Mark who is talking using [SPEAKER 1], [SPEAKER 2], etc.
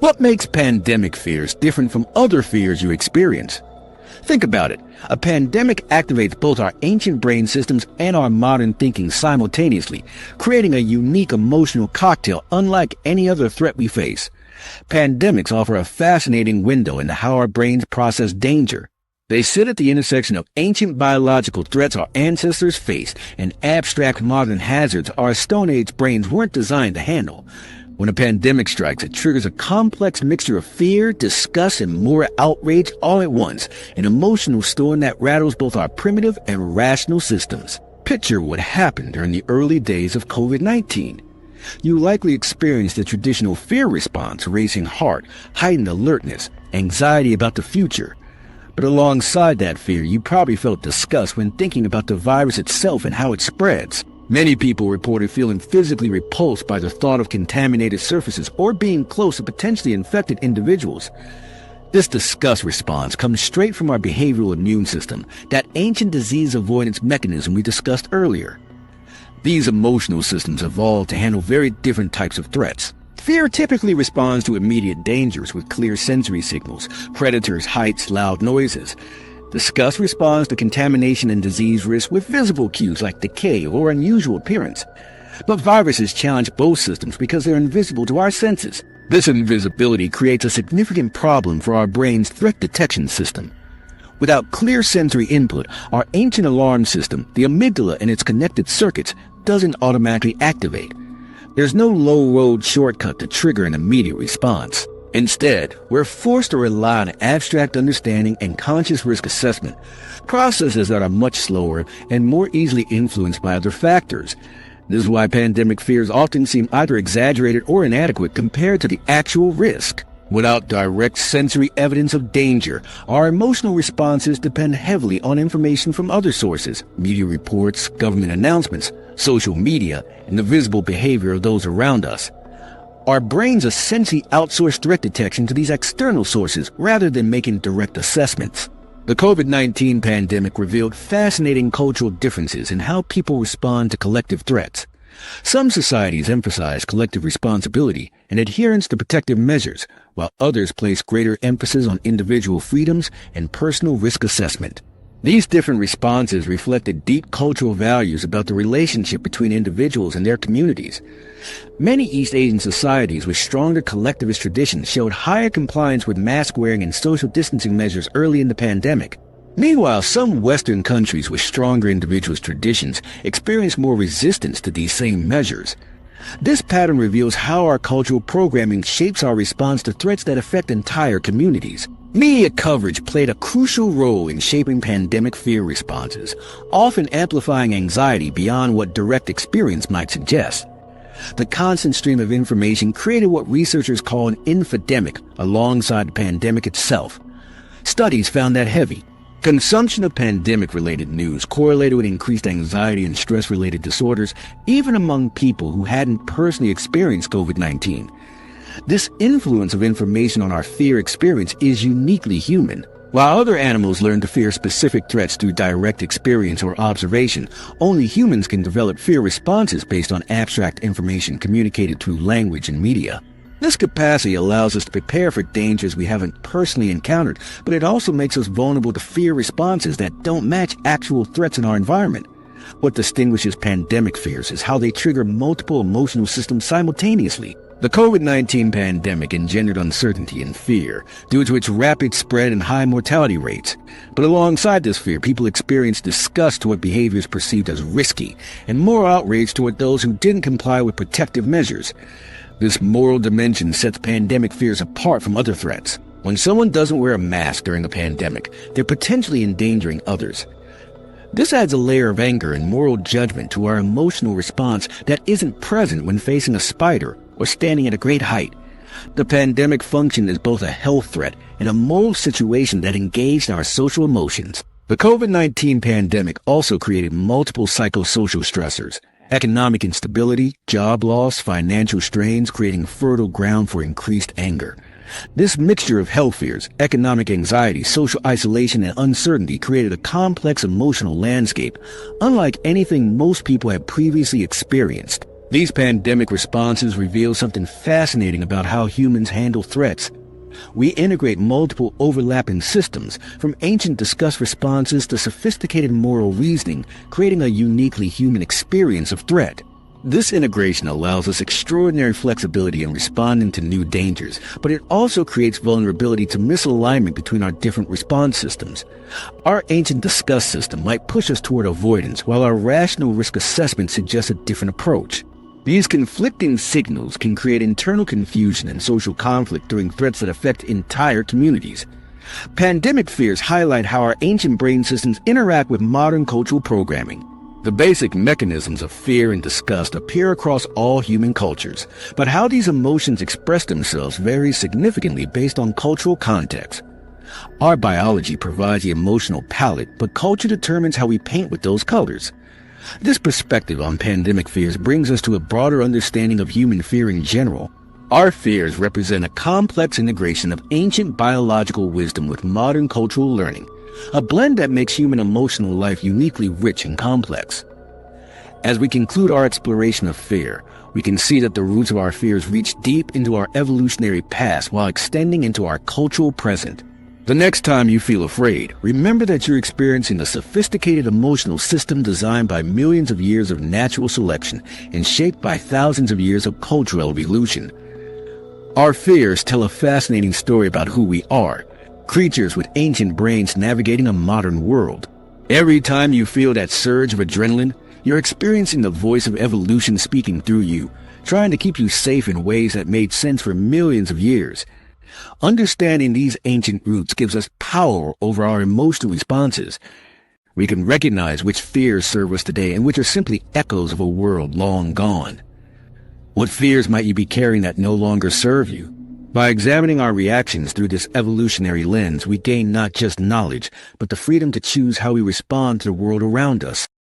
[SPEAKER 1] What makes pandemic fears different from other fears you experience? Think about it. A pandemic activates both our ancient brain systems and our modern thinking simultaneously, creating a unique emotional cocktail unlike any other threat we face. Pandemics offer a fascinating window into how our brains process danger. They sit at the intersection of ancient biological threats our ancestors faced and abstract modern hazards our Stone Age brains weren't designed to handle. When a pandemic strikes, it triggers a complex mixture of fear, disgust, and moral outrage all at once, an emotional storm that rattles both our primitive and rational systems. Picture what happened during the early days of COVID-19. You likely experienced the traditional fear response, racing heart, heightened alertness, anxiety about the future. But alongside that fear, you probably felt disgust when thinking about the virus itself and how it spreads. Many people reported feeling physically repulsed by the thought of contaminated surfaces or being close to potentially infected individuals. This disgust response comes straight from our behavioral immune system, that ancient disease avoidance mechanism we discussed earlier. These emotional systems evolved to handle very different types of threats. Fear typically responds to immediate dangers with clear sensory signals, predators, heights, loud noises. Disgust responds to contamination and disease risk with visible cues like decay or unusual appearance. But viruses challenge both systems because they're invisible to our senses. This invisibility creates a significant problem for our brain's threat detection system. Without clear sensory input, our ancient alarm system, the amygdala and its connected circuits, doesn't automatically activate. There's no low-road shortcut to trigger an immediate response. Instead, we're forced to rely on abstract understanding and conscious risk assessment, processes that are much slower and more easily influenced by other factors. This is why pandemic fears often seem either exaggerated or inadequate compared to the actual risk. Without direct sensory evidence of danger, our emotional responses depend heavily on information from other sources, media reports, government announcements, social media, and the visible behavior of those around us. Our brains essentially outsource threat detection to these external sources rather than making direct assessments. The COVID-19 pandemic revealed fascinating cultural differences in how people respond to collective threats. Some societies emphasize collective responsibility and adherence to protective measures, while others place greater emphasis on individual freedoms and personal risk assessment. These different responses reflected deep cultural values about the relationship between individuals and their communities. Many East Asian societies with stronger collectivist traditions showed higher compliance with mask wearing and social distancing measures early in the pandemic. Meanwhile, some Western countries with stronger individualist traditions experienced more resistance to these same measures. This pattern reveals how our cultural programming shapes our response to threats that affect entire communities. Media coverage played a crucial role in shaping pandemic fear responses, often amplifying anxiety beyond what direct experience might suggest. The constant stream of information created what researchers call an infodemic alongside the pandemic itself. Studies found that heavy consumption of pandemic-related news correlated with increased anxiety and stress-related disorders, even among people who hadn't personally experienced COVID-19. This influence of information on our fear experience is uniquely human. While other animals learn to fear specific threats through direct experience or observation, only humans can develop fear responses based on abstract information communicated through language and media. This capacity allows us to prepare for dangers we haven't personally encountered, but it also makes us vulnerable to fear responses that don't match actual threats in our environment. What distinguishes pandemic fears is how they trigger multiple emotional systems simultaneously. The COVID-19 pandemic engendered uncertainty and fear due to its rapid spread and high mortality rates. But alongside this fear, people experienced disgust toward behaviors perceived as risky and moral outrage toward those who didn't comply with protective measures. This moral dimension sets pandemic fears apart from other threats. When someone doesn't wear a mask during a pandemic, they're potentially endangering others. This adds a layer of anger and moral judgment to our emotional response that isn't present when facing a spider or standing at a great height. The pandemic functioned as both a health threat and a moral situation that engaged our social emotions. The COVID-19 pandemic also created multiple psychosocial stressors. Economic instability, job loss, financial strains, creating fertile ground for increased anger. This mixture of health fears, economic anxiety, social isolation, and uncertainty created a complex emotional landscape, unlike anything most people had previously experienced. These pandemic responses reveal something fascinating about how humans handle threats. We integrate multiple overlapping systems, from ancient disgust responses to sophisticated moral reasoning, creating a uniquely human experience of threat. This integration allows us extraordinary flexibility in responding to new dangers, but it also creates vulnerability to misalignment between our different response systems. Our ancient disgust system might push us toward avoidance, while our rational risk assessment suggests a different approach. These conflicting signals can create internal confusion and social conflict during threats that affect entire communities. Pandemic fears highlight how our ancient brain systems interact with modern cultural programming. The basic mechanisms of fear and disgust appear across all human cultures, but how these emotions express themselves varies significantly based on cultural context. Our biology provides the emotional palette, but culture determines how we paint with those colors. This perspective on pandemic fears brings us to a broader understanding of human fear in general. Our fears represent a complex integration of ancient biological wisdom with modern cultural learning, a blend that makes human emotional life uniquely rich and complex. As we conclude our exploration of fear, we can see that the roots of our fears reach deep into our evolutionary past while extending into our cultural present. The next time you feel afraid, remember that you're experiencing a sophisticated emotional system designed by millions of years of natural selection and shaped by thousands of years of cultural evolution. Our fears tell a fascinating story about who we are, creatures with ancient brains navigating a modern world. Every time you feel that surge of adrenaline, you're experiencing the voice of evolution speaking through you, trying to keep you safe in ways that made sense for millions of years. Understanding these ancient roots gives us power over our emotional responses. We can recognize which fears serve us today and which are simply echoes of a world long gone. What fears might you be carrying that no longer serve you? By examining our reactions through this evolutionary lens, we gain not just knowledge, but the freedom to choose how we respond to the world around us.